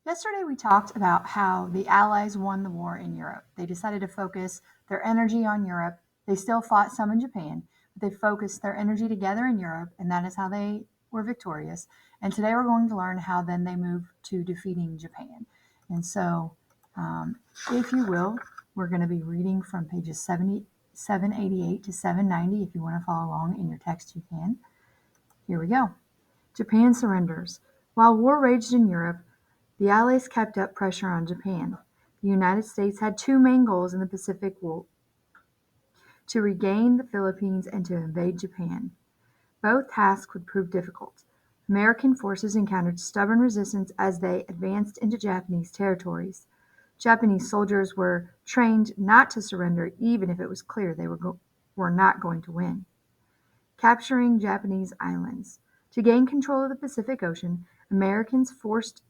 Yesterday, we talked about how the Allies won the war in Europe. They decided to focus their energy on Europe. They still fought some in Japan, but they focused their energy together in Europe, and that is how they were victorious. And today, we're going to learn how then they moved to defeating Japan. And so, um, if you will, we're going to be reading from pages 788 to 790. If you want to follow along in your text, you can. Here we go. Japan surrenders. While war raged in Europe, the Allies kept up pressure on Japan. The United States had two main goals in the Pacific War: to regain the Philippines and to invade Japan. Both tasks would prove difficult. American forces encountered stubborn resistance as they advanced into Japanese territories. Japanese soldiers were trained not to surrender even if it was clear they were not going to win. Capturing Japanese islands. To gain control of the Pacific Ocean, Americans forces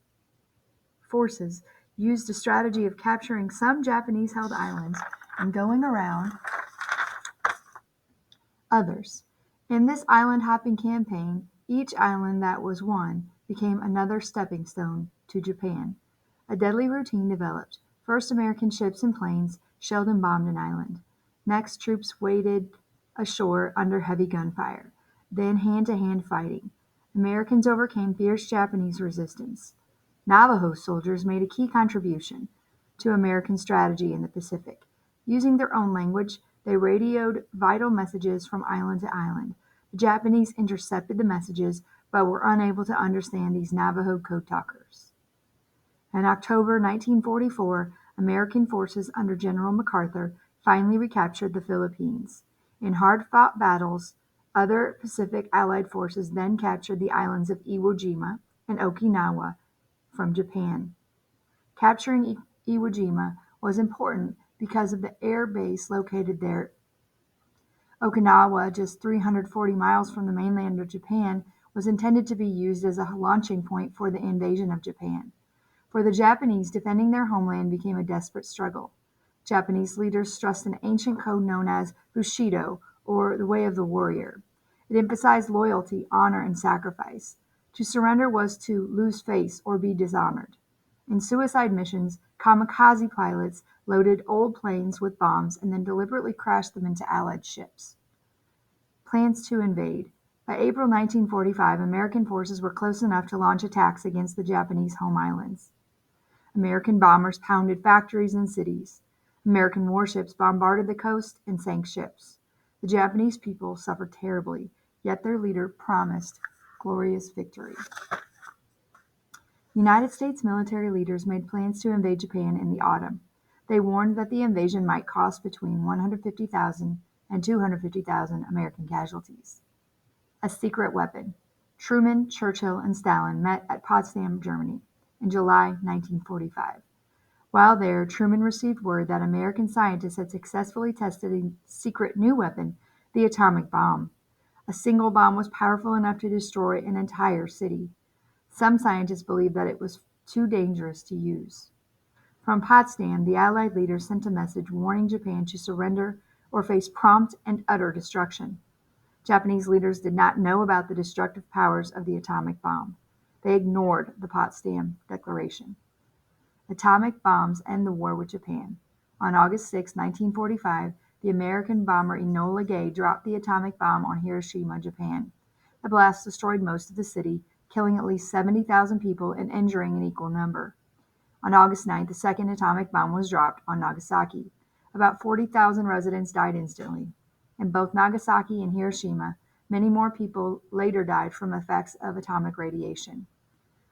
used a strategy of capturing some Japanese-held islands and going around others. In this island-hopping campaign, each island that was won became another stepping stone to Japan. A deadly routine developed. First, American ships and planes shelled and bombed an island. Next, troops waded ashore under heavy gunfire. Then hand-to-hand fighting. Americans overcame fierce Japanese resistance. Navajo soldiers made a key contribution to American strategy in the Pacific. Using their own language, they radioed vital messages from island to island. The Japanese intercepted the messages but were unable to understand these Navajo code talkers. In October 1944, American forces under General MacArthur finally recaptured the Philippines. In hard-fought battles, other Pacific Allied forces then captured the islands of Iwo Jima and Okinawa from Japan. Capturing Iwo Jima was important because of the air base located there. Okinawa, just 340 miles from the mainland of Japan, was intended to be used as a launching point for the invasion of Japan. For the Japanese, defending their homeland became a desperate struggle. Japanese leaders stressed an ancient code known as Bushido, or the way of the warrior. It emphasized loyalty, honor, and sacrifice. To surrender was to lose face or be dishonored. In suicide missions, kamikaze pilots loaded old planes with bombs and then deliberately crashed them into Allied ships. Plans to invade. By April 1945, American forces were close enough to launch attacks against the Japanese home islands. American bombers pounded factories and cities. American warships bombarded the coast and sank ships. The Japanese people suffered terribly, yet their leader promised glorious victory. United States military leaders made plans to invade Japan in the autumn. They warned that the invasion might cost between 150,000 and 250,000 American casualties. A secret weapon. Truman, Churchill, and Stalin met at Potsdam, Germany, in July 1945. While there, Truman received word that American scientists had successfully tested a secret new weapon, the atomic bomb. A single bomb was powerful enough to destroy an entire city. Some scientists believed that it was too dangerous to use. From Potsdam, the Allied leaders sent a message warning Japan to surrender or face prompt and utter destruction. Japanese leaders did not know about the destructive powers of the atomic bomb. They ignored the Potsdam Declaration. Atomic bombs end the war with Japan. On August 6, 1945, the American bomber Enola Gay dropped the atomic bomb on Hiroshima, Japan. The blast destroyed most of the city, killing at least 70,000 people and injuring an equal number. On August 9, the second atomic bomb was dropped on Nagasaki. About 40,000 residents died instantly. In both Nagasaki and Hiroshima, many more people later died from effects of atomic radiation.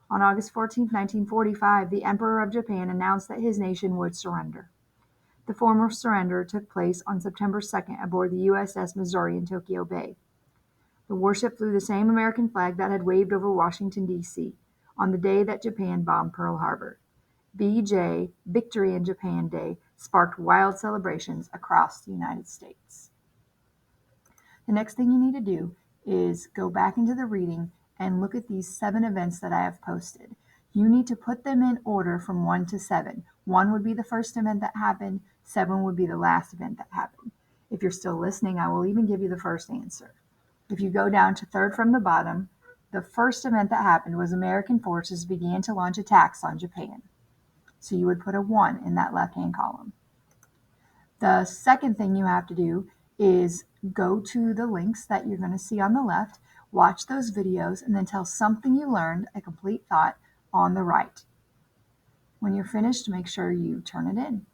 On August 14, 1945, the Emperor of Japan announced that his nation would surrender. The formal surrender took place on September 2nd aboard the USS Missouri in Tokyo Bay. The warship flew the same American flag that had waved over Washington, D.C. on the day that Japan bombed Pearl Harbor. VJ, Victory in Japan Day, sparked wild celebrations across the United States. The next thing you need to do is go back into the reading and look at these 7 events that I have posted. You need to put them in order from 1 to 7. 1 would be the first event that happened, 7 would be the last event that happened. If you're still listening, I will even give you the first answer. If you go down to third from the bottom, The first event that happened was American forces began to launch attacks on Japan. So you would put a 1 in that left-hand column. The second thing you have to do is go to the links that you're going to see on the left, watch those videos, and then tell something you learned, a complete thought, on the right. When you're finished, make sure you turn it in.